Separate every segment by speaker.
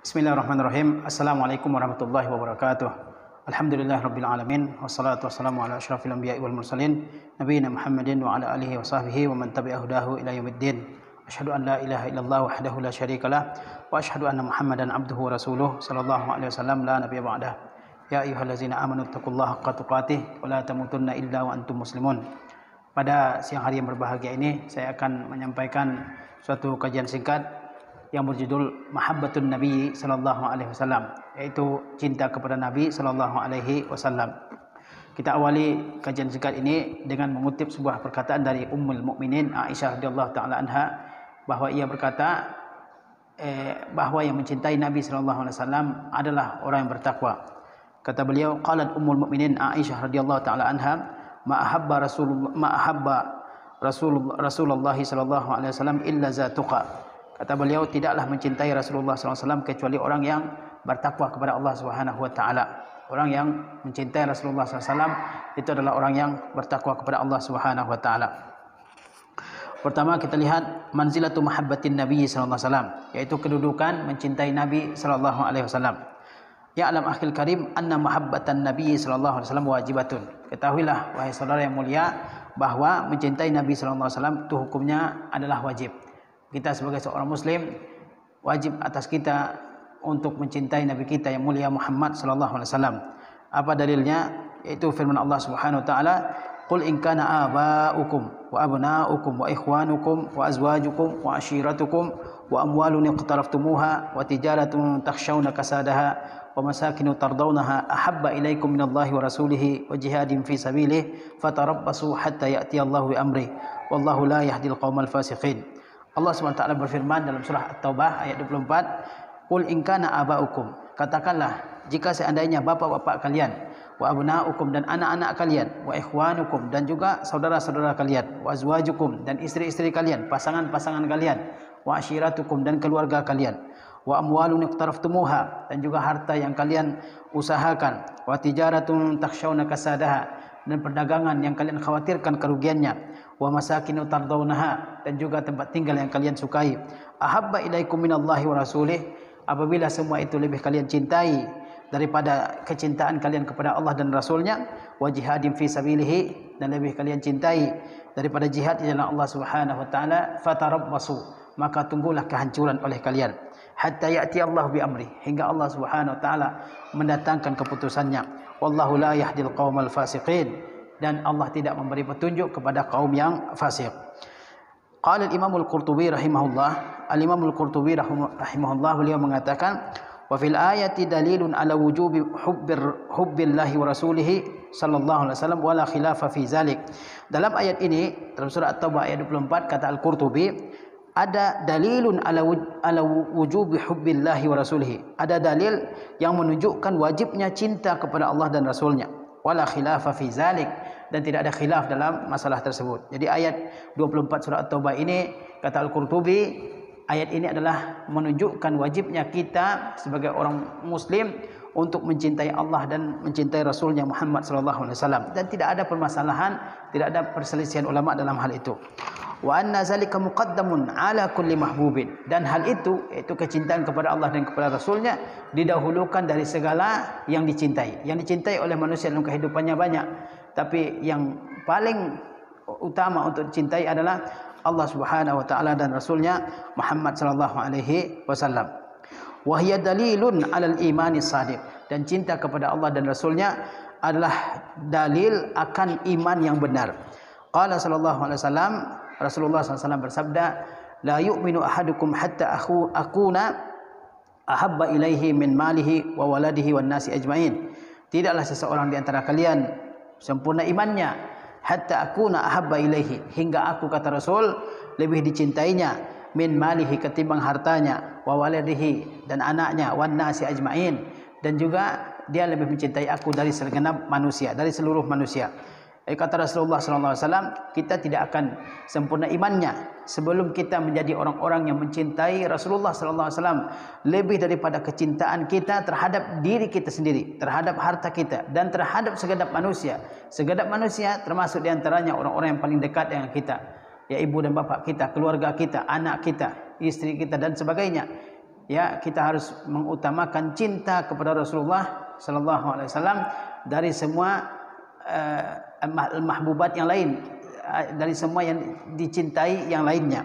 Speaker 1: Bismillahirrahmanirrahim. Assalamualaikum warahmatullahi wabarakatuh. Alhamdulillahirabbil alamin wassalatu wassalamu ala asyrafil anbiya'i wal mursalin nabiyina Muhammadin wa ala alihi wa sahbihi wa man tabi'a hudahu ila yaumiddin. Asyhadu an la ilaha illallah wahdahu la syarikalah wa asyhadu anna Muhammadan abduhu wa rasuluh sallallahu alaihi wasallam la nabiyya ba'dah. Ya ayyuhallazina amanu taqullaha haqqa tuqatih wa la tamutunna illa wa antum muslimun. Pada siang hari yang berbahagia ini saya akan menyampaikan suatu kajian singkat yang berjudul Mahabbatun Nabi sallallahu alaihi wasallam, yaitu cinta kepada Nabi sallallahu alaihi wasallam. Kita awali kajian singkat ini dengan mengutip sebuah perkataan dari Ummul Mukminin Aisyah radhiyallahu taala anha, bahwa ia berkata bahwa yang mencintai Nabi sallallahu alaihi wasallam adalah orang yang bertakwa. Kata beliau, qalat Ummul Mukminin Aisyah radhiyallahu taala anha, ma ahabba Rasulullah sallallahu alaihi wasallam illa zatuqa. Kata beliau, tidaklah mencintai Rasulullah SAW kecuali orang yang bertakwa kepada Allah Subhanahu Wa Taala. Orang yang mencintai Rasulullah SAW itu adalah orang yang bertakwa kepada Allah Subhanahu Wa Taala. Pertama kita lihat manzilatu mahabbatin Nabi SAW, yaitu kedudukan mencintai Nabi SAW. Ya alam akhil karim, anna mahabbatan Nabi SAW wajibatun. Ketahuilah wahai saudara yang mulia, bahwa mencintai Nabi SAW itu hukumnya adalah wajib. Kita sebagai seorang muslim wajib atas kita untuk mencintai Nabi kita yang mulia Muhammad sallallahu alaihi wasallam. Apa dalilnya? Yaitu firman Allah Subhanahu wa taala, "Qul in kana aba'ukum wa abna'ukum wa ikhwanukum wa azwajukum wa ashiratukum wa amwalun iqtaraftumuha wa tijaratun takhshawna kasadaha wa masakinu tardawnaha ahabba ilaikum minallahi wa rasulihi wa jihadin fi sabilihi fatarabbasu hatta ya'tiyallahu bi amri wallahu la yahdil qaumal fasiqin." Allah SWT berfirman dalam surah At-Taubah ayat 24, "Qul in kana aba'ukum," katakanlah jika seandainya bapak-bapak kalian, wa abna'ukum dan anak-anak kalian, wa ikhwanukum dan juga saudara-saudara kalian, wa azwajukum dan istri-istri kalian, pasangan-pasangan kalian, wa ashiratukum dan keluarga kalian, wa amwalun iqtaraftumuha dan juga harta yang kalian usahakan, wa tijaratun takhshawna kasadaha dan perdagangan yang kalian khawatirkan kerugiannya, wa masakinu tardawnaha dan juga tempat tinggal yang kalian sukai, ahabba ilaikum minallahi wa rasulih, apabila semua itu lebih kalian cintai daripada kecintaan kalian kepada Allah dan Rasulnya, wa jihadin fi sabilihi dan lebih kalian cintai daripada jihad di jalan Allah Subhanahu wa taala, fatarabbasu maka tunggulah kehancuran oleh kalian, hatta ya'ti Allah bi amri, hingga Allah Subhanahu wa taala mendatangkan keputusannya, wallahu la yahdil qaumal fasiqin, dan Allah tidak memberi petunjuk kepada kaum yang fasik. Qala al-Imam al-Qurtubi rahimahullah, al-Imam al-Qurtubi rahimahullah beliau mengatakan, wa fil ayati dalilun ala wujubi hubbillahi wa rasulih sallallahu alaihi wasallam wala khilafa fi zalik. Dalam ayat ini, dalam surah At-Taubah ayat 24, kata al-Qurtubi, ada dalilun ala wujubi hubbillahi wa rasulih. Ada dalil yang menunjukkan wajibnya cinta kepada Allah dan Rasulnya. Wala khilafa fi zalik, dan tidak ada khilaf dalam masalah tersebut. Jadi ayat 24 surah At-Taubah ini, kata Al-Qurtubi, ayat ini adalah menunjukkan wajibnya kita sebagai orang muslim untuk mencintai Allah dan mencintai Rasulnya Muhammad sallallahu alaihi wasallam, dan tidak ada permasalahan, tidak ada perselisihan ulama dalam hal itu. Wa anna zalika muqaddamun ala kulli mahbubin, dan hal itu, yaitu kecintaan kepada Allah dan kepada Rasulnya, didahulukan dari segala yang dicintai. Yang dicintai oleh manusia dalam kehidupannya banyak, tapi yang paling utama untuk dicintai adalah Allah Subhanahu wa taala dan Rasulnya Muhammad sallallahu alaihi wasallam. Wa hiya dalilun alal imani shadiq, dan cinta kepada Allah dan Rasulnya adalah dalil akan iman yang benar. Qala sallallahu alaihi wasallam, Rasulullah SAW bersabda, la yu'minu ahadukum hatta akuna ahabba ilaihi min malihi wa waladihi wan nasi ajmain. Tidaklah seseorang di antara kalian sempurna imannya hatta akuna ahabba ilaihi, hingga aku, kata Rasul, lebih dicintainya, min malihi ketimbang hartanya, wa waladihi dan anaknya, wan nasi ajmain, dan juga dia lebih mencintai aku dari segenap manusia, dari seluruh manusia. Kata Rasulullah SAW, kita tidak akan sempurna imannya sebelum kita menjadi orang-orang yang mencintai Rasulullah SAW lebih daripada kecintaan kita terhadap diri kita sendiri, terhadap harta kita, dan terhadap segenap manusia. Segenap manusia termasuk diantaranya orang-orang yang paling dekat dengan kita, ya ibu dan bapak kita, keluarga kita, anak kita, istri kita dan sebagainya. ya kita harus mengutamakan cinta kepada Rasulullah sallallahu alaihi wasallam dari semua mahbubat yang lain, dari semua yang dicintai yang lainnya.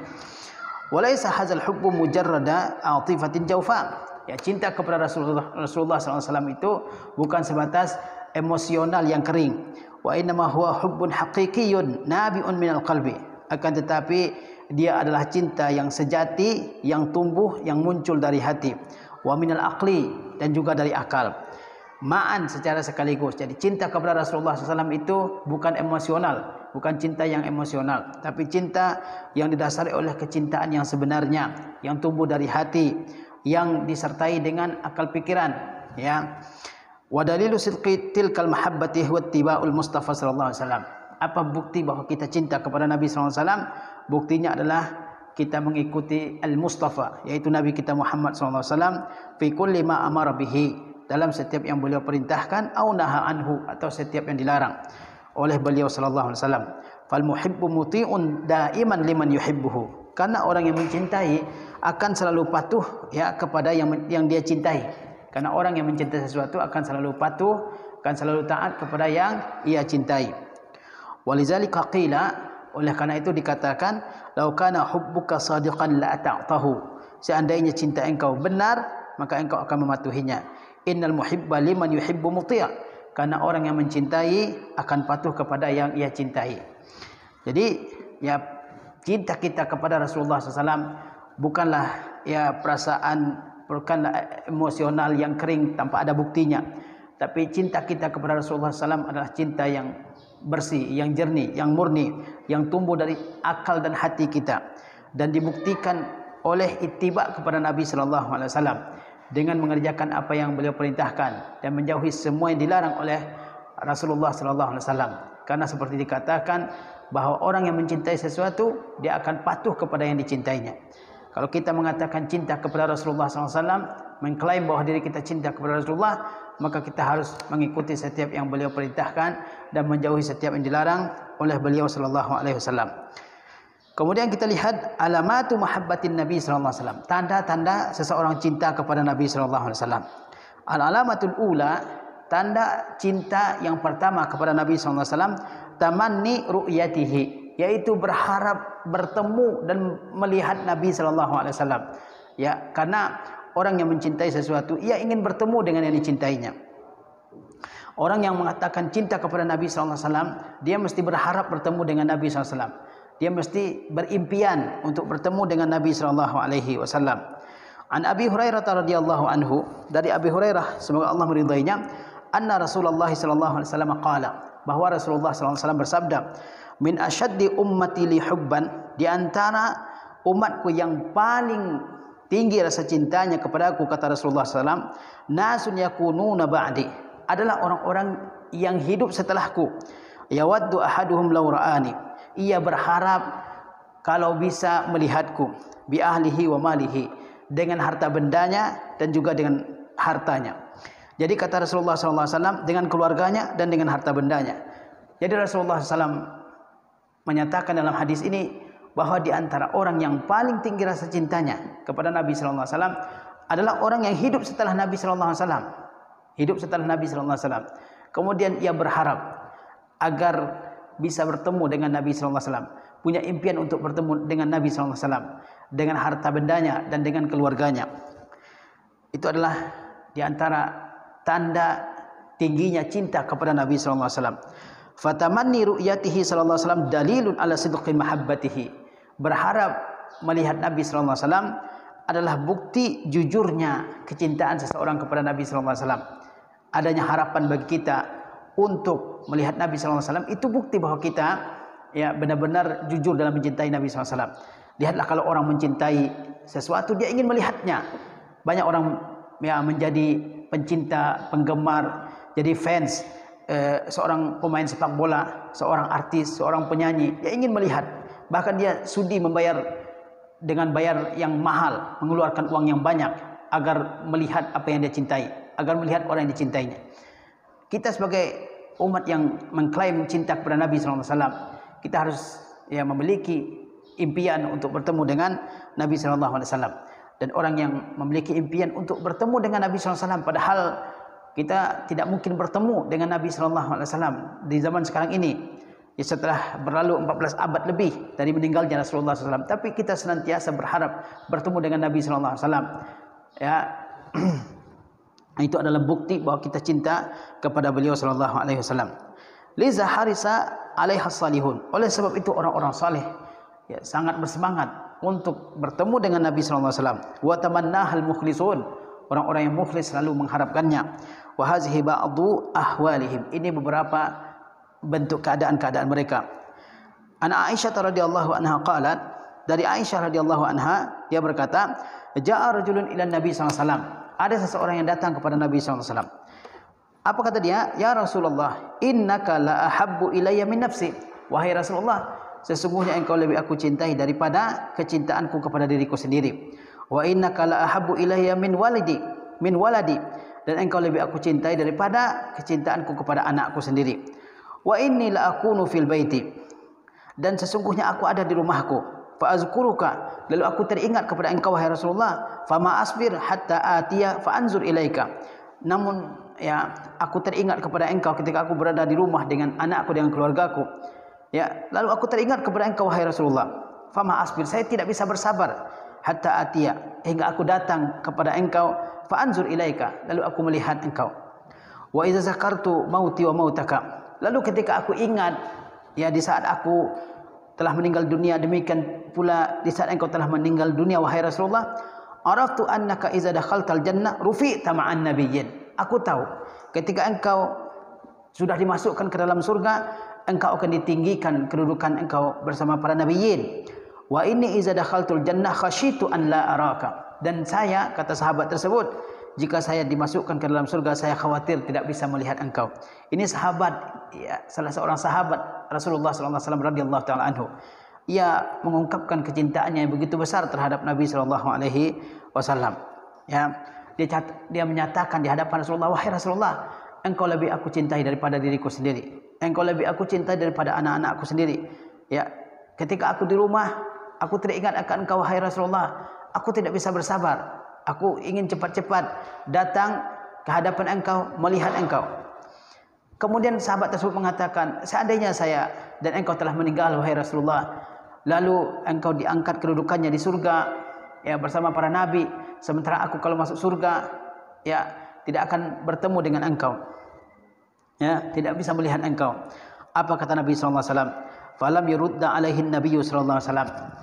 Speaker 1: Walaysa hadzal hubbu mujarrada atifatin jawfa. Ya, cinta kepada Rasulullah sallallahu alaihi wasallam itu bukan sebatas emosional yang kering. Wa innama huwa hubbun haqiqiyyun nabi'un minal qalbi. Akan tetapi dia adalah cinta yang sejati, yang tumbuh, yang muncul dari hati. Wa minal aqli, dan juga dari akal. Ma'an, secara sekaligus. Jadi cinta kepada Rasulullah SAW itu bukan emosional, bukan cinta yang emosional, tapi cinta yang didasari oleh kecintaan yang sebenarnya, yang tumbuh dari hati, yang disertai dengan akal pikiran, ya. Wa dalilu sidqi tilkal mahabbati huwa ittiba'ul Mustafa sallallahu alaihi wasallam. Apa bukti bahwa kita cinta kepada Nabi sallallahu alaihi wasallam? Buktinya adalah kita mengikuti al-Mustafa, yaitu Nabi kita Muhammad sallallahu alaihi wasallam, fi kulli ma amara bihi, dalam setiap yang beliau perintahkan, au naha anhu, atau setiap yang dilarang oleh beliau sallallahu alaihi wasallam. Fal muhibbu muti'un daiman liman yuhibbuhu. Karena orang yang mencintai akan selalu patuh, ya, kepada yang dia cintai. Karena orang yang mencintai sesuatu akan selalu patuh, akan selalu taat kepada yang ia cintai. Walizalika qila, oleh karena itu dikatakan, law kana hubbuka sadiqan la ata'tahu. Seandainya cinta engkau benar, maka engkau akan mematuhinya. Innal muhibba liman yuhibbu muti'. Karena orang yang mencintai akan patuh kepada yang ia cintai. Jadi, ya, cinta kita kepada Rasulullah SAW bukanlah, ya, perasaan, bukanlah emosional yang kering tanpa ada buktinya. Tapi cinta kita kepada Rasulullah SAW adalah cinta yang bersih, yang jernih, yang murni, yang tumbuh dari akal dan hati kita, dan dibuktikan oleh ittiba kepada Nabi Sallallahu Alaihi Wasallam dengan mengerjakan apa yang beliau perintahkan dan menjauhi semua yang dilarang oleh Rasulullah Sallallahu Alaihi Wasallam. Karena seperti dikatakan bahwa orang yang mencintai sesuatu, dia akan patuh kepada yang dicintainya. Kalau kita mengatakan cinta kepada Rasulullah SAW, mengklaim bahwa diri kita cinta kepada Rasulullah, maka kita harus mengikuti setiap yang beliau perintahkan dan menjauhi setiap yang dilarang oleh beliau Sallallahu Alaihi Wasallam. Kemudian kita lihat alamatu mahabbatin Nabi Sallallahu Alaihi Wasallam, tanda-tanda seseorang cinta kepada Nabi Sallallahu Alaihi Wasallam. Al-alamatul ula, tanda cinta yang pertama kepada Nabi Sallallahu Alaihi Wasallam, tamanni ru'yatihi, yaitu berharap bertemu dan melihat Nabi sallallahu alaihi wasallam. Ya, karena orang yang mencintai sesuatu, ia ingin bertemu dengan yang dicintainya. Orang yang mengatakan cinta kepada Nabi sallallahu alaihi wasallam, dia mesti berharap bertemu dengan Nabi sallallahu alaihi wasallam. Dia mesti berimpian untuk bertemu dengan Nabi sallallahu alaihi wasallam. An Abi Hurairah radhiyallahu anhu, dari Abi Hurairah semoga Allah meridainya, anna Rasulullah sallallahu alaihi wasallam qala, bahwa Rasulullah sallallahu alaihi wasallam bersabda, min asyaddi ummati li hubban, di antara umatku yang paling tinggi rasa cintanya kepadaku, kata Rasulullah SAW, nasun yakununa ba'di, adalah orang-orang yang hidup setelahku. Yawaddu ahaduhum law ra'ani, ia berharap kalau bisa melihatku, bi ahlihi wa malihi, dengan harta bendanya dan juga dengan hartanya. Jadi kata Rasulullah SAW, dengan keluarganya dan dengan harta bendanya. Jadi Rasulullah SAW menyatakan dalam hadis ini bahwa di antara orang yang paling tinggi rasa cintanya kepada Nabi sallallahu alaihi wasallam adalah orang yang hidup setelah Nabi sallallahu alaihi wasallam. Hidup setelah Nabi sallallahu alaihi wasallam. Kemudian ia berharap agar bisa bertemu dengan Nabi sallallahu alaihi wasallam, punya impian untuk bertemu dengan Nabi sallallahu alaihi wasallam dengan harta bendanya dan dengan keluarganya. Itu adalah di antara tanda tingginya cinta kepada Nabi sallallahu alaihi wasallam. Fatamanni ru'yatihi sallallahu alaihi wasallam dalilun ala sidqi mahabbatihi. Berharap melihat Nabi sallallahu alaihi wasallam adalah bukti jujurnya kecintaan seseorang kepada Nabi sallallahu alaihi wasallam. Adanya harapan bagi kita untuk melihat Nabi sallallahu alaihi wasallam itu bukti bahwa kita, ya, benar-benar jujur dalam mencintai Nabi sallallahu alaihi wasallam. Lihatlah kalau orang mencintai sesuatu, dia ingin melihatnya. Banyak orang, ya, menjadi pencinta, penggemar, jadi fans seorang pemain sepak bola, seorang artis, seorang penyanyi, dia ingin melihat, bahkan dia sudi membayar dengan bayar yang mahal, mengeluarkan uang yang banyak agar melihat apa yang dia cintai, agar melihat orang yang dicintainya. Kita sebagai umat yang mengklaim cinta kepada Nabi sallallahu alaihi wasallam, kita harus, ya, memiliki impian untuk bertemu dengan Nabi sallallahu alaihi wasallam. dan orang yang memiliki impian untuk bertemu dengan Nabi SAW, padahal kita tidak mungkin bertemu dengan Nabi SAW di zaman sekarang ini, ya, setelah berlalu 14 abad lebih dari meninggalnya Rasulullah SAW. Tapi kita senantiasa berharap bertemu dengan Nabi SAW. Ya, itu adalah bukti bahwa kita cinta kepada beliau SAW. Liza harisa alaiha salihun. Oleh sebab itu orang-orang saleh, ya, sangat bersemangat untuk bertemu dengan Nabi SAW. Wa tamannahal mukhlisun. Orang-orang yang mukhlis selalu mengharapkannya. Wa hazihi ba'du ahwalihim. Ini beberapa bentuk keadaan-keadaan mereka. An Aisyah radhiyallahu anha qalat, dari Aisyah radhiyallahu anha dia berkata, ja'a rajulun ila Nabi SAW. Ada seseorang yang datang kepada Nabi SAW. Apa kata dia? Ya Rasulullah, innaka la ahabbu ilayya min nafsi. Wahai Rasulullah, sesungguhnya engkau lebih aku cintai daripada kecintaanku kepada diriku sendiri. Wa innaka la ahabbu ilayya min waladi. Dan engkau lebih aku cintai daripada kecintaanku kepada anakku sendiri. Wa inni la akunu fil baiti. Dan sesungguhnya aku ada di rumahku. Fa azkuruka, lalu aku teringat kepada engkau wahai Rasulullah. Fama asbir hatta atiya fa anzur ilaika. Namun ya, aku teringat kepada engkau ketika aku berada di rumah dengan anakku, dengan keluargaku. Ya, lalu aku teringat kepada engkau wahai Rasulullah. Fama asbir, saya tidak bisa bersabar hatta atiya, hingga aku datang kepada engkau. Fa anzur ilaika, lalu aku melihat engkau. Wa idza zakartu mauti wa mautaka, lalu ketika aku ingat, ya, di saat aku telah meninggal dunia, demikian pula di saat engkau telah meninggal dunia wahai Rasulullah. Araftu annaka idza dakhaltal jannah rufi'ta ma'an nabiyyin. Aku tahu ketika engkau sudah dimasukkan ke dalam surga, engkau akan ditinggikan kedudukan engkau bersama para nabiyyin. Wa inni idza dakhaltul jannah khasyitu an la araka. Dan saya, kata sahabat tersebut, jika saya dimasukkan ke dalam surga, saya khawatir tidak bisa melihat engkau. Ini sahabat, ya, salah seorang sahabat Rasulullah SAW radhiyallahu taala anhu. Ia mengungkapkan kecintaannya yang begitu besar terhadap Nabi SAW. Ya, dia menyatakan di hadapan Rasulullah, wahai Rasulullah, engkau lebih aku cintai daripada diriku sendiri. Engkau lebih aku cintai daripada anak-anakku sendiri. Ya, ketika aku di rumah, aku teringat akan engkau wahai Rasulullah. Aku tidak bisa bersabar. Aku ingin cepat-cepat datang ke hadapan engkau, melihat engkau. Kemudian sahabat tersebut mengatakan, seandainya saya dan engkau telah meninggal wahai Rasulullah, lalu engkau diangkat kedudukannya di surga, ya, bersama para nabi, sementara aku kalau masuk surga, ya, tidak akan bertemu dengan engkau, ya, tidak bisa melihat engkau. Apa kata Nabi SAW? Falam yurudda alaihin Nabi SAW.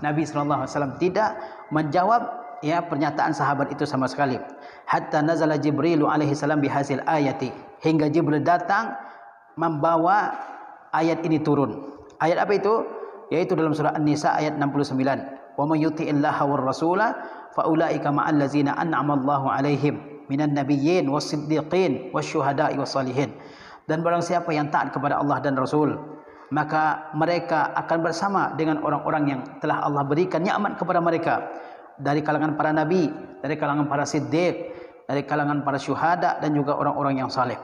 Speaker 1: Nabi SAW tidak menjawab, ya, pernyataan sahabat itu sama sekali. Hatta nazala Jibril alaihi salam bihasil ayati, hingga Jibril datang membawa ayat ini turun. Ayat apa itu? Yaitu dalam surah An-Nisa ayat 69. Wa may yuti'illaha war rasula fa ulaika ma'al ladzina an'ama Allahu alaihim minan nabiyyin was-siddiqin wasyuhada'i was-salihin. Dan barang siapa yang taat kepada Allah dan Rasul, maka mereka akan bersama dengan orang-orang yang telah Allah berikan nikmat kepada mereka dari kalangan para nabi, dari kalangan para siddiq, dari kalangan para syuhada, dan juga orang-orang yang saleh.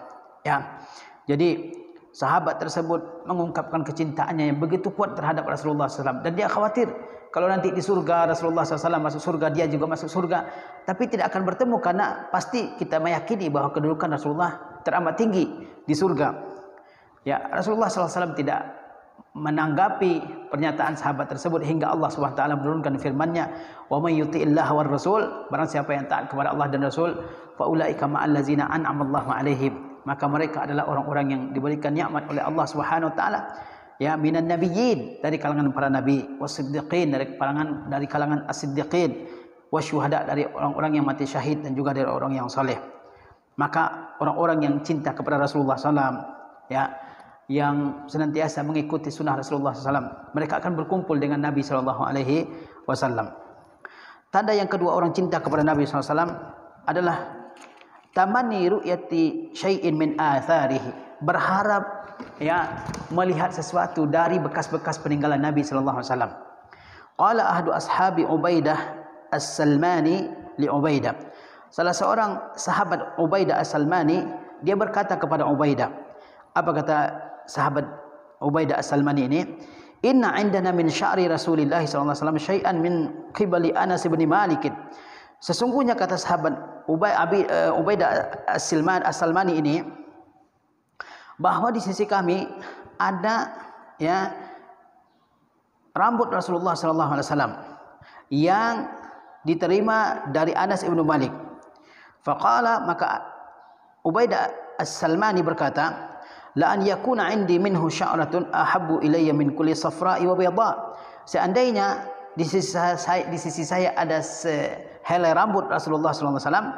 Speaker 1: Ya, jadi sahabat tersebut mengungkapkan kecintaannya yang begitu kuat terhadap Rasulullah SAW, dan dia khawatir kalau nanti di surga Rasulullah SAW masuk surga, dia juga masuk surga, tapi tidak akan bertemu, karena pasti kita meyakini bahwa kedudukan Rasulullah teramat tinggi di surga. Ya, Rasulullah SAW tidak menanggapi pernyataan sahabat tersebut hingga Allah SWT menurunkan firman-Nya, wa may yuti'illaha war rasul, barang siapa yang taat kepada Allah dan Rasul, fa ulaika ma'al ladzina an'ama Allahu alaihim, maka mereka adalah orang-orang yang diberikan nikmat oleh Allah Subhanahu wa taala, ya, minan nabiyyin, dari kalangan para nabi, wasiddiqin, dari kalangan as-siddiqin, wasyuhada, dari orang-orang yang mati syahid, dan juga dari orang yang saleh. Maka orang-orang yang cinta kepada Rasulullah SAW, ya, yang senantiasa mengikuti sunnah Rasulullah SAW, mereka akan berkumpul dengan Nabi SAW. Tanda yang kedua orang cinta kepada Nabi SAW adalah tamanni ru'yati syai'in min atharihi, berharap, ya, melihat sesuatu dari bekas-bekas peninggalan Nabi SAW. Qala ahadu ashabi Ubaidah as-Salmani li Ubaidah. Salah seorang sahabat Ubaidah as-Salmani, dia berkata kepada Ubaidah. Apa kata sahabat Ubaidah as-Salmani ini? Inna indana min sya'ri Rasulillah sallallahu alaihi wasallam syai'an min qibali Anas bin Malik. Sesungguhnya kata sahabat Ubaidah As-Salmani ini, bahwa di sisi kami ada ya rambut Rasulullah sallallahu alaihi wasallam yang diterima dari Anas ibnu Malik. Faqala, maka Ubaidah As-Salmani berkata, la an yakuna indi minhu sya'ratun ahabbu ilayya min kulli safra'i wa bayda. Seandainya di sisi saya ada sehelai rambut Rasulullah sallallahu alaihi wasallam,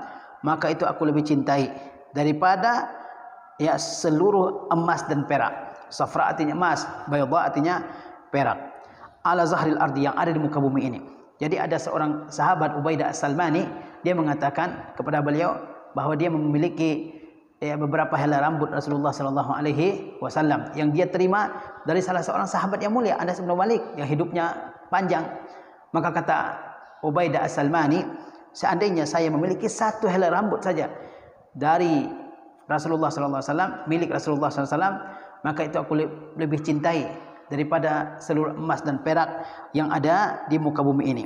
Speaker 1: maka itu aku lebih cintai daripada ya seluruh emas dan perak. Safra artinya emas, bayda artinya perak. Ala zahril ardi, yang ada di muka bumi ini. Jadi ada seorang sahabat Ubaidah As-Salmani, dia mengatakan kepada beliau bahwa dia memiliki beberapa helai rambut Rasulullah sallallahu alaihi wasallam yang dia terima dari salah seorang sahabat yang mulia, Anas bin Malik, yang hidupnya panjang. Maka kata Ubaidah As-Salmani, seandainya saya memiliki satu helai rambut saja dari Rasulullah sallallahu alaihi wasallam, milik Rasulullah sallallahu alaihi wasallam, maka itu aku lebih cintai daripada seluruh emas dan perak yang ada di muka bumi ini.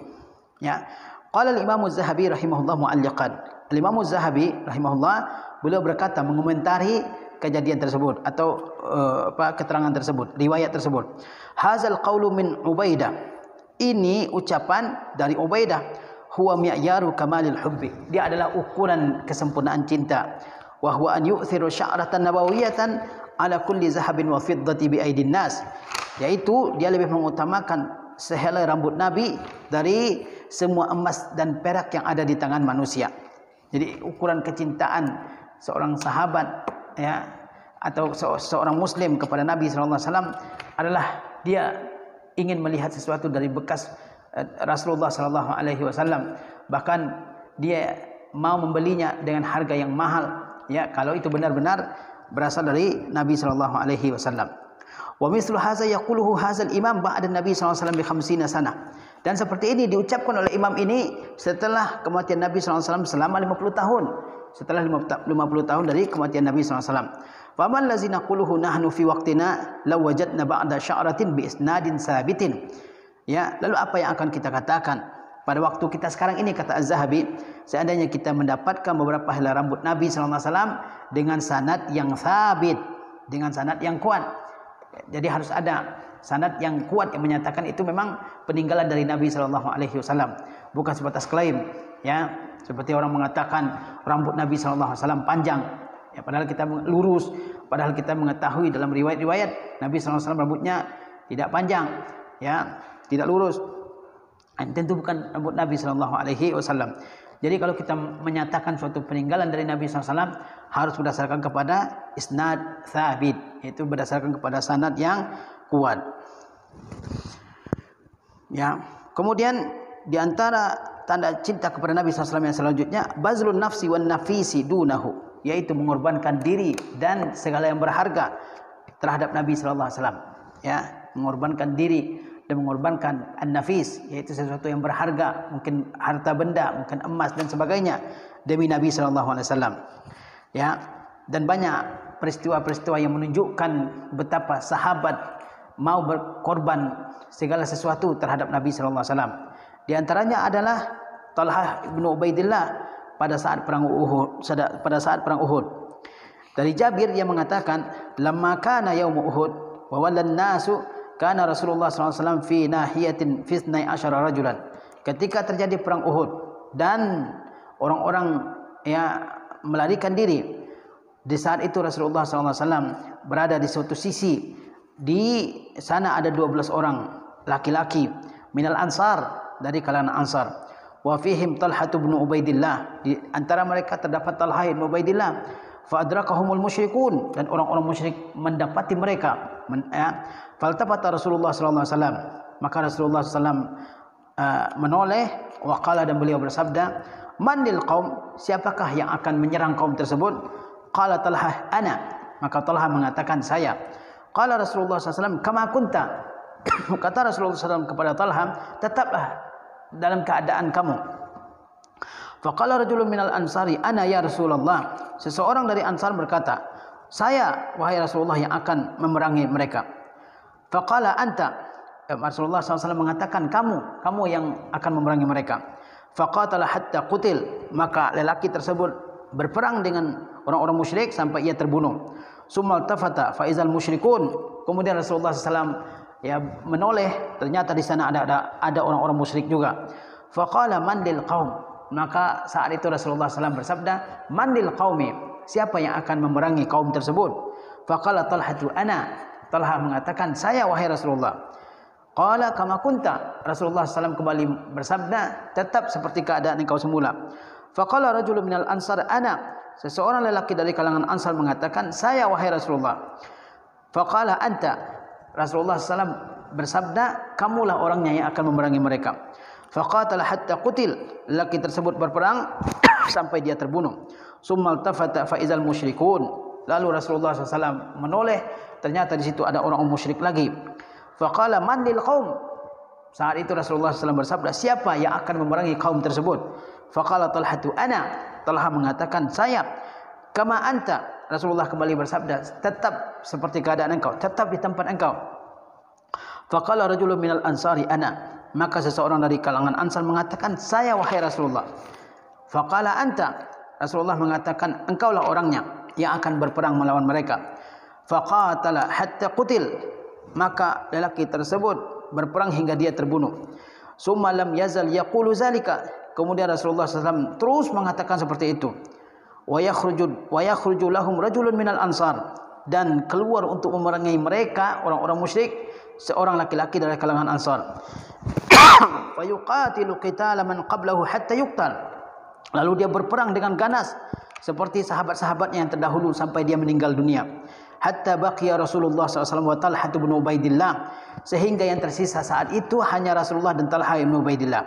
Speaker 1: Ya. Qala al-Imam Az-Zahabi rahimahullah mu'alliqan. Al-Imam Az-Zahabi rahimahullah, beliau berkata mengomentari kejadian tersebut atau keterangan tersebut, riwayat tersebut. Hazal qawlu min Ubaidah. Ini ucapan dari Ubaidah, huwa mi'yaru kamalil hubbi. Dia adalah ukuran kesempurnaan cinta. Wa huwa an yu'thiru sya'ratan nabawiyatan ala kulli zahabin wa fiddati bi aidin nas. Yaitu dia lebih mengutamakan sehelai rambut Nabi dari semua emas dan perak yang ada di tangan manusia. Jadi ukuran kecintaan seorang sahabat ya atau seorang muslim kepada Nabi sallallahu alaihi wasallam adalah dia ingin melihat sesuatu dari bekas Rasulullah sallallahu alaihi wasallam, bahkan dia mau membelinya dengan harga yang mahal ya kalau itu benar-benar berasal dari Nabi sallallahu alaihi wasallam. Wa mislu hadza yaquluhu hadzal imam ba'da Nabi sallallahu alaihi wasallam bi 50 sanah. Dan seperti ini diucapkan oleh imam ini setelah kematian Nabi sallallahu alaihi wasallam selama 50 tahun. Setelah 50 tahun dari kematian Nabi sallallahu alaihi wasallam. Faman lazina quluhu nahnu fi waqtina law wajadna ba'da sya'ratin bi isnadin sabitin. Ya, lalu apa yang akan kita katakan pada waktu kita sekarang ini, kata Az-Zahabi, seandainya kita mendapatkan beberapa helai rambut Nabi sallallahu alaihi wasallam dengan sanad yang sabit, dengan sanad yang kuat. Jadi harus ada sanad yang kuat yang menyatakan itu memang peninggalan dari Nabi sallallahu alaihi wasallam, bukan sebatas klaim ya, seperti orang mengatakan rambut Nabi sallallahu alaihi wasallam panjang ya, padahal kita lurus, padahal kita mengetahui dalam riwayat-riwayat Nabi sallallahu alaihi wasallam rambutnya tidak panjang ya, tidak lurus. Tentu bukan rambut Nabi sallallahu alaihi wasallam. Jadi kalau kita menyatakan suatu peninggalan dari Nabi SAW harus berdasarkan kepada isnad thabit, itu berdasarkan kepada sanad yang kuat. Ya. Kemudian di antara tanda cinta kepada Nabi SAW yang selanjutnya, bazlun nafsi wan nafisi dunahu, yaitu mengorbankan diri dan segala yang berharga terhadap Nabi SAW. Ya, mengorbankan diri dan mengorbankan an-nafis, yaitu sesuatu yang berharga, mungkin harta benda, mungkin emas dan sebagainya, demi Nabi sallallahu alaihi wasallam. Ya, dan banyak peristiwa-peristiwa yang menunjukkan betapa sahabat mau berkorban segala sesuatu terhadap Nabi sallallahu alaihi wasallam. Di antaranya adalah Talhah bin Ubaidillah pada saat perang Uhud. Dari Jabir dia mengatakan, "Lamma kana yaum Uhud wa wallan nasu kana Rasulullah SAW fi nahiyatin fi 12 rajulan." Ketika terjadi perang Uhud dan orang-orang ya melarikan diri, di saat itu Rasulullah SAW berada di suatu sisi. Di sana ada 12 orang laki-laki minal ansar, dari kalangan ansar. Wa fihim Talhah bin Ubaidillah, di antara mereka terdapat Talhah bin Ubaidillah. Fa adrakahumul musyrikun, dan orang-orang musyrik mendapati mereka. Faltafata Rasulullah sallallahu alaihi wasallam, maka Rasulullah sallallahu menoleh, waqala, dan beliau bersabda, "Manil qaum, siapakah yang akan menyerang kaum tersebut?" Qala Talhah, "Ana." Maka Talhah mengatakan, "Saya." Qala Rasulullah sallallahu alaihi wasallam, "Kama kunta." Kata Rasulullah sallallahu kepada Talhah, "Tetaplah dalam keadaan kamu." Faqala rajulun minal ansari, "Ana ya Rasulullah." Seseorang dari Ansar berkata, "Saya wahai Rasulullah yang akan memerangi mereka." Faqala anta. Rasulullah SAW mengatakan, kamu yang akan memerangi mereka. faqatala hatta qutil, maka lelaki tersebut berperang dengan orang-orang musyrik sampai ia terbunuh. Summal tafata faizal musyrikun, kemudian Rasulullah SAW ya menoleh, ternyata di sana ada orang-orang musyrik juga. Faqala man lil qaum, maka saat itu Rasulullah SAW bersabda, man lil qaumi, siapa yang akan memerangi kaum tersebut? Faqala Talhatu ana, Talha mengatakan, saya wahai Rasulullah. Qala kama kunta, Rasulullah SAW kembali bersabda, tetap seperti keadaan engkau semula. Faqala rajulun minal ansar ana, seseorang lelaki dari kalangan Ansar mengatakan, saya wahai Rasulullah. Faqala anta, Rasulullah SAW bersabda, kamulah orangnya yang akan memerangi mereka. Faqatala hatta qutil, lelaki tersebut berperang sampai dia terbunuh. Summal tafata faizal musyrikun, lalu Rasulullah SAW menoleh, ternyata di situ ada orang musyrik lagi. Faqala man lil qaum, saat itu Rasulullah SAW bersabda, siapa yang akan memerangi kaum tersebut? Faqala Talhatu ana, Talha mengatakan, saya. Kama anta, Rasulullah kembali bersabda, tetap seperti keadaan engkau, tetap di tempat engkau. Faqala rajulun minal ansari ana, maka seseorang dari kalangan Ansar mengatakan, saya wahai Rasulullah. Faqala anta, Rasulullah mengatakan, engkaulah orangnya yang akan berperang melawan mereka. Faqatala hatta qutil, maka lelaki tersebut berperang hingga dia terbunuh. Summa lam yazal yaqulu zalika, kemudian Rasulullah SAW terus mengatakan seperti itu. Wa yakhruju lahum rajulun minal ansar, dan keluar untuk memerangi mereka orang-orang musyrik seorang laki-laki dari kalangan Ansar. Fa yuqatilu qitala man qablahu hatta yuqtal, lalu dia berperang dengan ganas seperti sahabat-sahabatnya yang terdahulu sampai dia meninggal dunia. Hatta baqiya Rasulullah SAW wa Talha bin Ubaidillah, sehingga yang tersisa saat itu hanya Rasulullah dan Talha bin Ubaidillah.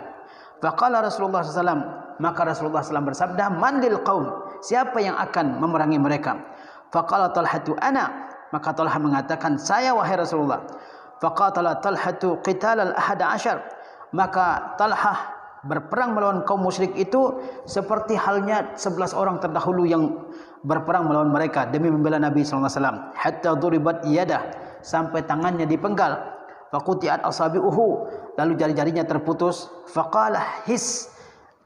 Speaker 1: Faqala Rasulullah SAW, maka Rasulullah SAW bersabda, man lil qaum, siapa yang akan memerangi mereka? Faqala Talhatu ana, maka Talha mengatakan, saya wahai Rasulullah. Faqatala Talhatu qital al-11, maka Talha berperang melawan kaum musyrik itu seperti halnya 11 orang terdahulu yang berperang melawan mereka demi membela Nabi SAW. Hatta duribat yadah, sampai tangannya dipenggal. Faqutiat asabi'uhu, lalu jari-jarinya terputus. Faqala his,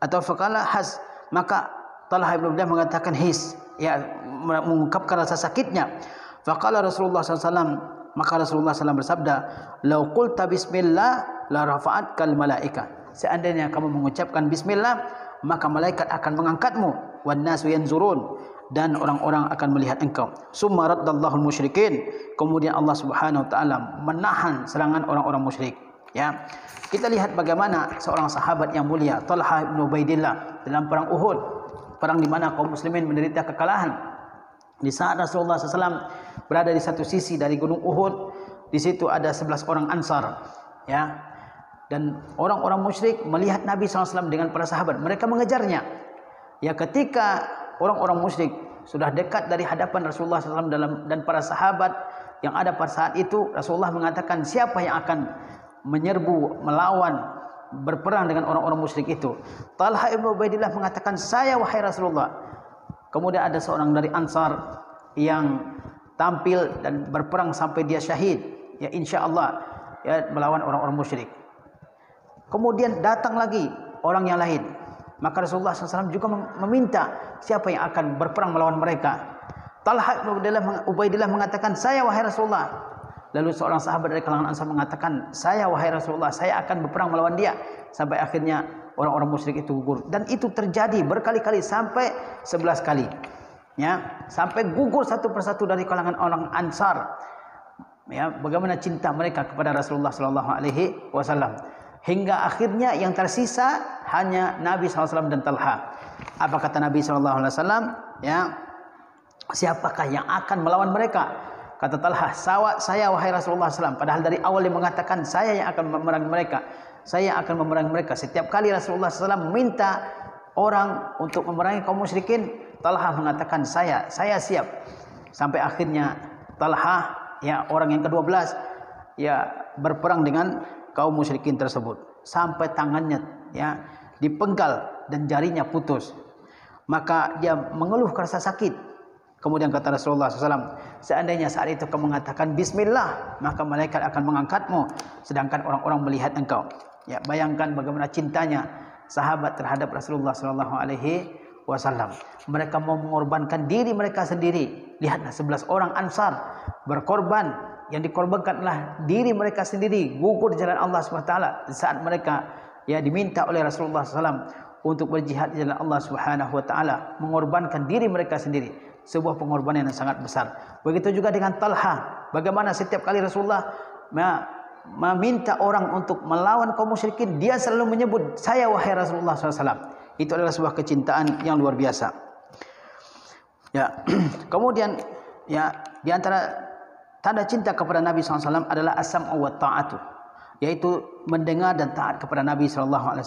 Speaker 1: atau faqala has, maka Talha ibn Ubaidillah mengatakan his, ya, mengungkapkan rasa sakitnya. Faqala Rasulullah SAW, maka Rasulullah SAW bersabda, lau qulta bismillah la rafa'atkal malaika, seandainya kamu mengucapkan bismillah, maka malaikat akan mengangkatmu. Wan nasu yanzurun, dan orang-orang akan melihat engkau. Summa raddallahu musyrikin, kemudian Allah Subhanahu wa taala menahan serangan orang-orang musyrik. Ya. Kita lihat bagaimana seorang sahabat yang mulia, Talha bin Ubaidillah, dalam perang Uhud, perang di mana kaum muslimin menderita kekalahan. Di saat Rasulullah SAW berada di satu sisi dari gunung Uhud, di situ ada 11 orang Ansar, ya. Dan orang-orang musyrik melihat Nabi SAW dengan para sahabat, mereka mengejarnya. Ya, ketika orang-orang musyrik sudah dekat dari hadapan Rasulullah SAW dan para sahabat yang ada pada saat itu, Rasulullah mengatakan, siapa yang akan menyerbu, melawan, berperang dengan orang-orang musyrik itu? Talha ibn Ubaidillah mengatakan, saya wahai Rasulullah. Kemudian ada seorang dari Ansar yang tampil dan berperang sampai dia syahid, ya, insya-Allah, ya, melawan orang-orang musyrik. Kemudian datang lagi orang yang lain, maka Rasulullah SAW juga meminta siapa yang akan berperang melawan mereka. Talha bin Ubaidillah mengatakan, saya wahai Rasulullah. Lalu seorang sahabat dari kalangan Ansar mengatakan, saya wahai Rasulullah, saya akan berperang melawan dia. Sampai akhirnya orang-orang musyrik itu gugur. Dan itu terjadi berkali-kali, sampai 11 kali. Ya, sampai gugur satu persatu dari kalangan orang Ansar. Ya, bagaimana cinta mereka kepada Rasulullah SAW. Hingga akhirnya yang tersisa hanya Nabi SAW dan Talha. Apa kata Nabi SAW? Ya, siapakah yang akan melawan mereka? Kata Talha, saya wahai Rasulullah SAW. Padahal dari awal dia mengatakan, saya yang akan memerangi mereka. Saya akan memerangi mereka. Setiap kali Rasulullah SAW minta orang untuk memerangi kaum musyrikin, Talha mengatakan, saya siap. Sampai akhirnya Talha, ya, orang yang ke-12, ya, berperang dengan kaum musyrikin tersebut. Sampai tangannya, ya, dipenggal dan jarinya putus. Maka dia mengeluh rasa sakit. Kemudian kata Rasulullah SAW, seandainya saat itu kamu mengatakan bismillah, maka malaikat akan mengangkatmu, sedangkan orang-orang melihat engkau. Ya, bayangkan bagaimana cintanya sahabat terhadap Rasulullah sallallahu alaihi wasallam. Mereka mau mengorbankan diri mereka sendiri. Lihatlah 11 orang Ansar berkorban, yang dikorbankanlah diri mereka sendiri, gugur di jalan Allah Subhanahu wa taala saat mereka diminta oleh Rasulullah SAW untuk berjihad di jalan Allah Subhanahu wa taala, mengorbankan diri mereka sendiri. Sebuah pengorbanan yang sangat besar. Begitu juga dengan Talha. Bagaimana setiap kali Rasulullah meminta orang untuk melawan kaum musyrikin, dia selalu menyebut, saya wahai Rasulullah SAW. Itu adalah sebuah kecintaan yang luar biasa. Kemudian di antara tanda cinta kepada Nabi SAW adalah as-sam'u wa ta'atu, yaitu mendengar dan taat kepada Nabi SAW.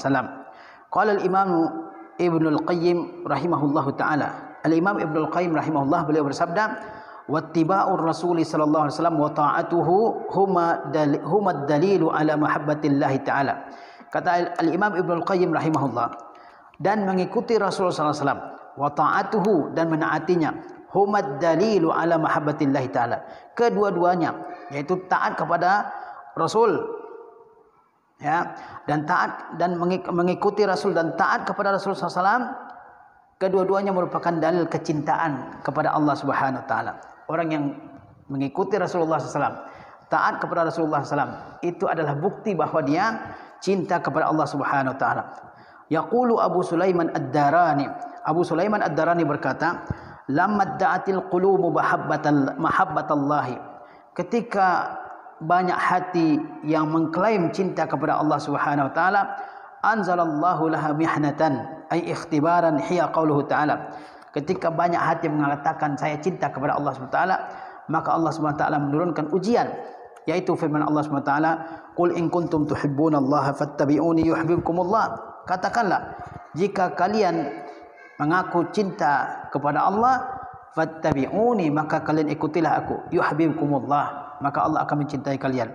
Speaker 1: Qala al-Imam Ibnul Qayyim rahimahullahu ta'ala. Al-Imam Ibnul Qayyim rahimahullah, beliau bersabda, wattiba'ur Rasuli sallallahu alaihi wasallam wa ta'atuhu huma dalilu ala mahabbatillahi ta'ala. Kata Al-Imam Ibnul Qayyim rahimahullah, dan mengikuti Rasulullah sallallahu alaihi wasallam, wa ta'atuhu, dan menaatinya, huma dalilu ala mahabbatillahi ta'ala. Kedua-duanya, yaitu taat kepada Rasul, dan taat dan mengikuti Rasul dan taat kepada Rasulullah sallallahu alaihi wasallam, kedua-duanya merupakan dalil kecintaan kepada Allah Subhanahu wa taala. Orang yang mengikuti Rasulullah SAW, taat kepada Rasulullah SAW, itu adalah bukti bahwa dia cinta kepada Allah Subhanahu wa taala. Yaqulu Abu Sulaiman Ad-Darani. Abu Sulaiman Ad-Darani berkata, lamma da'atil qulubu mahabbatallahi. Ketika banyak hati yang mengklaim cinta kepada Allah Subhanahu wa taala, anzalallahu laha mihnatan ay ikhtibaran hiya qauluhu ta'ala. Ketika banyak hati mengatakan saya cinta kepada Allah Subhanahu wa taala, maka Allah Subhanahu wa taala menurunkan ujian, yaitu firman Allah Subhanahu wa taala, qul in kuntum tuhibbunallaha fattabi'uni yuhibbukumullah. Katakanlah, jika kalian mengaku cinta kepada Allah, fattabi'uni, maka kalian ikutilah aku, yuhibbukumullah, maka Allah akan mencintai kalian.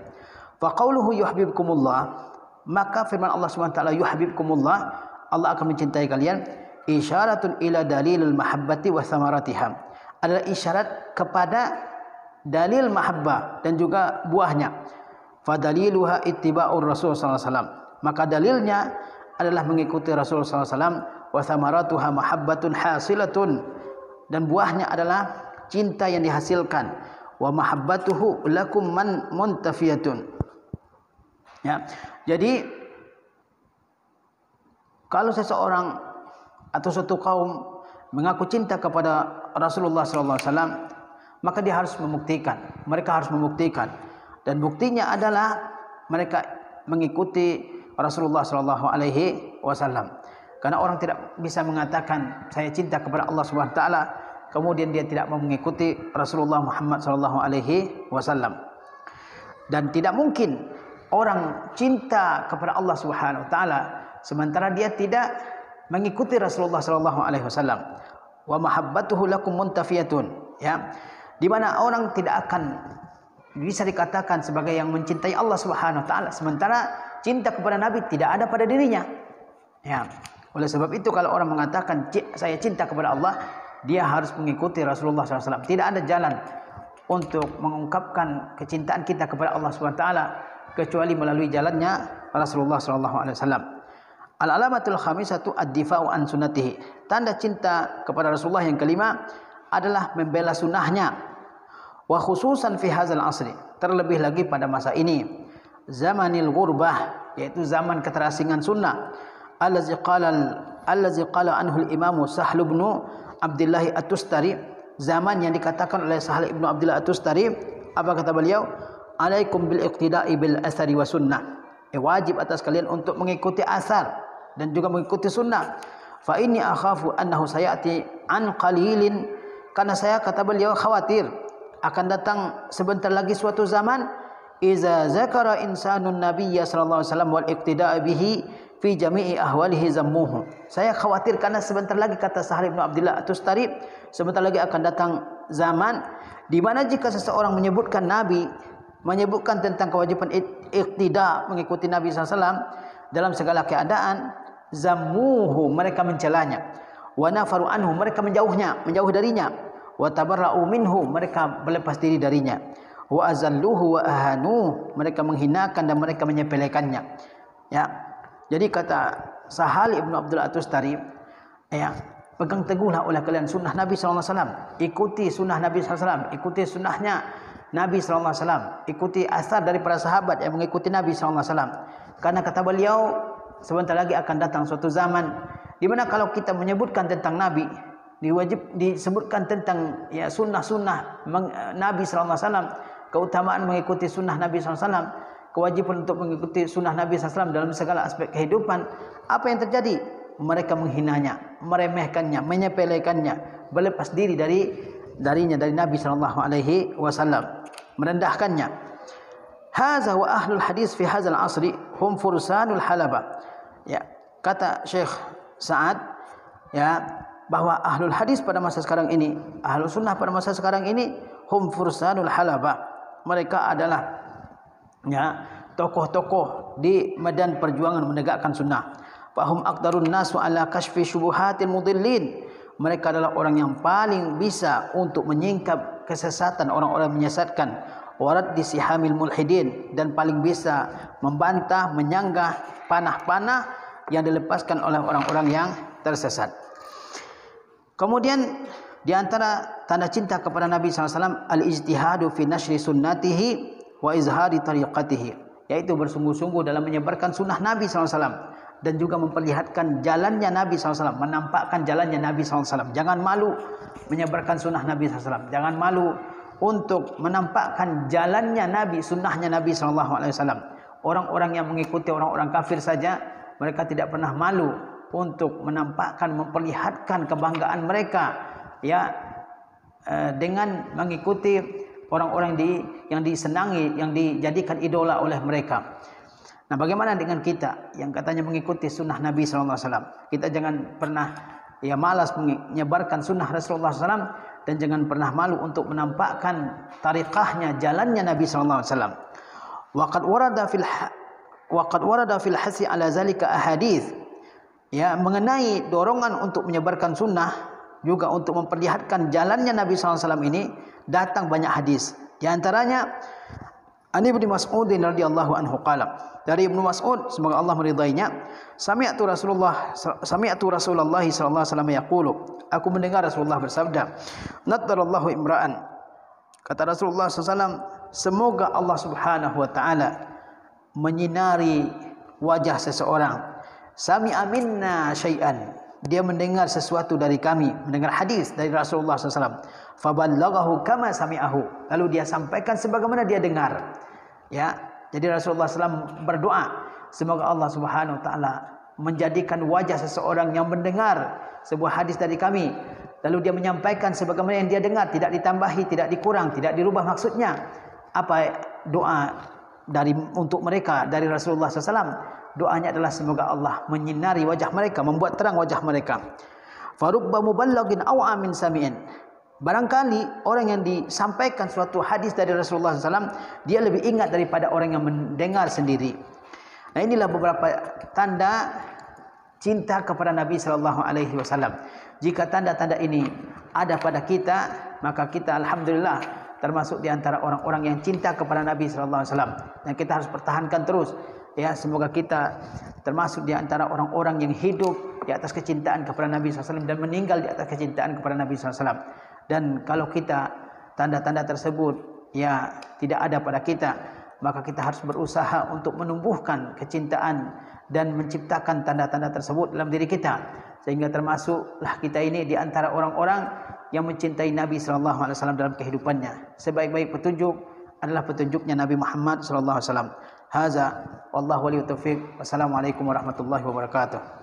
Speaker 1: Fa qauluhu yuhibbukumullah, maka firman Allah Subhanahu wa taala yuhibbukumullah, Allah akan mencintai kalian, isyaratun ila dalilil mahabbati wa thamaratiha, adalah isyarat kepada dalil mahabbah dan juga buahnya. Fadaliluha ittiba'ur Rasul sallallahu alaihi wasallam, maka dalilnya adalah mengikuti Rasul sallallahu alaihi wasallam. Wa thamaratuha mahabbatun hasilatun, dan buahnya adalah cinta yang dihasilkan. Wa mahabbatuhu lakum man muntafiyatun. Jadi kalau seseorang atau suatu kaum mengaku cinta kepada Rasulullah sallallahu alaihi wasallam, maka dia harus membuktikan. Mereka harus membuktikan, dan buktinya adalah mereka mengikuti Rasulullah sallallahu alaihi wasallam. Karena orang tidak bisa mengatakan saya cinta kepada Allah Subhanahu wa taala kemudian dia tidak mau mengikuti Rasulullah Muhammad sallallahu alaihi wasallam. Dan tidak mungkin orang cinta kepada Allah Subhanahu wa taala sementara dia tidak mengikuti Rasulullah sallallahu alaihi wasallam. Wa mahabbatuhu lakum muntafiyatun, di mana orang tidak akan bisa dikatakan sebagai yang mencintai Allah Subhanahu wa taala sementara cinta kepada Nabi tidak ada pada dirinya. Oleh sebab itu kalau orang mengatakan saya cinta kepada Allah, dia harus mengikuti Rasulullah SAW. Tidak ada jalan untuk mengungkapkan kecintaan kita kepada Allah SWT kecuali melalui jalannya Rasulullah SAW. Al-alamatul khamisatu ad-difa'u an sunnatihi. Tanda cinta kepada Rasulullah yang kelima adalah membela sunnahnya. Wa khususan fi hadzal asri, terlebih lagi pada masa ini, zamanil ghurbah, yaitu zaman keterasingan sunnah. Allazi qala anhu al-Imam Sahl bin Abdullah At-Tustari, zaman yang dikatakan oleh Sahl bin Abdullah At-Tustari, apa kata beliau? Alaikum bil iqtida'i bil athari wa sunnah. Wajib atas kalian untuk mengikuti asar dan juga mengikuti sunnah. Fa inni akhafu annahu sayati an qalilin, karena saya, kata beliau, khawatir akan datang sebentar lagi suatu zaman, iza zakara insanun nabiyya sallallahu alaihi wasallam wal iqtida'a bihi fi jami'i ahwalihi zammuhu. Saya khawatir karena sebentar lagi, kata Sahl bin Abdullah At-Tustari, sebentar lagi akan datang zaman di mana jika seseorang menyebutkan Nabi, menyebutkan tentang kewajiban iqtida, mengikuti Nabi SAW dalam segala keadaan, zammuhu, mereka mencelanya, wa nafaru anhu, mereka menjauh darinya, wa tabarra'u minhu, mereka berlepas diri darinya, wa azalluhu wa ahanu, mereka menghinakan dan mereka menyepelekannya. Jadi kata Sahal ibnu Abdul Atustari, ya, pegang teguhlah oleh kalian sunnah Nabi sallallahu alaihi wasallam. Ikuti sunnah Nabi sallallahu alaihi wasallam, ikuti sunnahnya Nabi sallallahu alaihi wasallam, ikuti asar dari para sahabat yang mengikuti Nabi sallallahu alaihi wasallam. Karena kata beliau, sebentar lagi akan datang suatu zaman di mana kalau kita menyebutkan tentang Nabi, disebutkan tentang ya sunnah-sunnah Nabi sallallahu alaihi wasallam, keutamaan mengikuti sunnah Nabi sallallahu alaihi wasallam, kewajiban untuk mengikuti sunnah Nabi sallallahu alaihi wasallam dalam segala aspek kehidupan. Apa yang terjadi? Mereka menghinanya, meremehkannya, menyepelekannya, berlepas diri dari Nabi sallallahu alaihi wasallam, merendahkannya. Hadza wa ahlul hadis fi hadzal asri hum fursanul halaba. Ya, kata Syekh Sa'ad, ya, bahwa ahlul hadis pada masa sekarang ini, ahlus sunnah pada masa sekarang ini, hum fursanul halaba. Mereka adalah ya tokoh-tokoh di medan perjuangan menegakkan sunnah. Fahum aqdarun nasu ala kashfi syubuhatil mudillin. Mereka adalah orang yang paling bisa untuk menyingkap kesesatan orang-orang menyesatkan, warad disihamil mulhidin, dan paling bisa membantah, menyanggah panah-panah yang dilepaskan oleh orang-orang yang tersesat. Kemudian di antara tanda cinta kepada Nabi sallallahu alaihi wasallam al-ijtihadu fi nashri sunnatihi wa izhari tariqatihi, yaitu bersungguh-sungguh dalam menyebarkan sunnah Nabi sallallahu alaihi wasallam dan juga memperlihatkan jalannya Nabi SAW, menampakkan jalannya Nabi SAW. Jangan malu menyebarkan sunnah Nabi SAW. Jangan malu untuk menampakkan jalannya Nabi, sunnahnya Nabi SAW. Orang-orang yang mengikuti orang-orang kafir saja, mereka tidak pernah malu untuk menampakkan, memperlihatkan kebanggaan mereka, ya, dengan mengikuti orang-orang yang disenangi, yang dijadikan idola oleh mereka. Nah, bagaimana dengan kita yang katanya mengikuti sunnah Nabi sallallahu alaihi wasallam? Kita jangan pernah ya malas menyebarkan sunnah Rasulullah SAW, dan jangan pernah malu untuk menampakkan tariqahnya, jalannya Nabi sallallahu alaihi wasallam. Waqad warada fil hasi ala zalika ahadits. Ya, mengenai dorongan untuk menyebarkan sunnah, juga untuk memperlihatkan jalannya Nabi sallallahu alaihi wasallam ini, datang banyak hadis. Di antaranya Ani Ibnu Mas'ud radhiyallahu anhu qala, dari Ibnu Mas'ud semoga Allah meridainya, sami'tu Rasulullah sallallahu alaihi wasallam yaqulu, aku mendengar Rasulullah bersabda, nadarallahu imra'an, kata Rasulullah SAW, semoga Allah Subhanahu wa taala menyinari wajah seseorang, sami'a minna syai'an, dia mendengar sesuatu dari kami, mendengar hadis dari Rasulullah SAW, faballaghahu kama sami'ahu, lalu dia sampaikan sebagaimana dia dengar. Ya, jadi Rasulullah SAW berdoa, semoga Allah Subhanahu wa taala menjadikan wajah seseorang yang mendengar sebuah hadis dari kami, lalu dia menyampaikan sebagaimana yang dia dengar, tidak ditambahi, tidak dikurang, tidak dirubah maksudnya. Apa doa untuk mereka dari Rasulullah SAW? Doanya adalah semoga Allah menyinari wajah mereka, membuat terang wajah mereka. Farubba muballagin aw amin sami'in. Barangkali orang yang disampaikan suatu hadis dari Rasulullah SAW, dia lebih ingat daripada orang yang mendengar sendiri. Nah, inilah beberapa tanda cinta kepada Nabi SAW. Jika tanda-tanda ini ada pada kita, maka kita alhamdulillah termasuk di antara orang-orang yang cinta kepada Nabi SAW. Dan kita harus pertahankan terus. Ya, semoga kita termasuk di antara orang-orang yang hidup di atas kecintaan kepada Nabi SAW dan meninggal di atas kecintaan kepada Nabi SAW. Dan kalau kita tanda-tanda tersebut ya tidak ada pada kita, maka kita harus berusaha untuk menumbuhkan kecintaan dan menciptakan tanda-tanda tersebut dalam diri kita, sehingga termasuklah kita ini di antara orang-orang yang mencintai Nabi SAW dalam kehidupannya. Sebaik-baik petunjuk adalah petunjuknya Nabi Muhammad SAW. Haza wallahu waliyut taufiq. Wassalamualaikum warahmatullahi wabarakatuh.